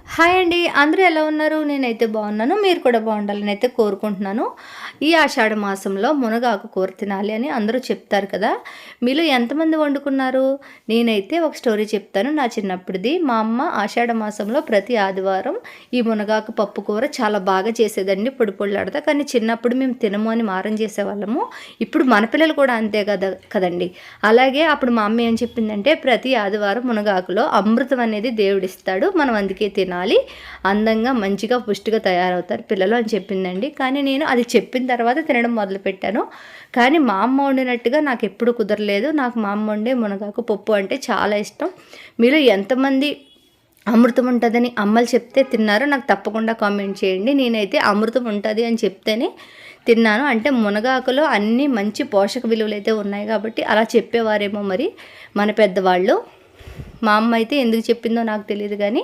Hi అండి. అందరూ ఎలా ఉన్నారు? నేనైతే బాగున్నాను. మీరు కూడా బాగుండాలని అయితే కోరుకుంటున్నాను. ఈ ఆషాఢ మాసంలో మునగాకు కూర తినాలి అని అందరూ చెప్తారు కదా! మీలో ఎంతమంది వండుకున్నారు? నేనైతే ఒక స్టోరీ చెప్తాను నా చిన్నప్పుడిది. మా అమ్మ ఆషాఢ మాసంలో ప్రతి ఆదివారం ఈ మునగాకు పప్పు కూర చాలా బాగా చేసేదండి పొడి పొడిలాడతా. కానీ చిన్నప్పుడు మేము తినము అని మారం చేసేవాళ్ళము. ఇప్పుడు మన పిల్లలు కూడా అంతే కదండీ. అలాగే అప్పుడు మా అమ్మ ఏం చెప్పిందంటే ప్రతి ఆదివారం మునగాకులో అమృతం అనేది దేవుడిస్తాడు. మనం అందుకే తినాలి. అందంగా మంచిగా పుష్టిగా తయారవుతారు పిల్లలు అని చెప్పిందండి. కానీ నేను అది చెప్పిన తర్వాత తినడం మొదలుపెట్టాను. కానీ మా అమ్మ వండినట్టుగా నాకు ఎప్పుడు కుదరలేదు. నాకు మా అమ్మ వండే మునగాకు పప్పు అంటే చాలా ఇష్టం. మీలో ఎంతమంది అమృతం ఉంటుందని అమ్మలు చెప్తే తిన్నారో నాకు తప్పకుండా కామెంట్ చేయండి. నేనైతే అమృతం ఉంటుంది అని చెప్తేనే తిన్నాను. అంటే మునగాకులో అన్ని మంచి పోషక విలువలు అయితే ఉన్నాయి కాబట్టి అలా చెప్పేవారేమో మరి మన పెద్దవాళ్ళు. మా అమ్మ అయితే ఎందుకు చెప్పిందో నాకు తెలియదు కానీ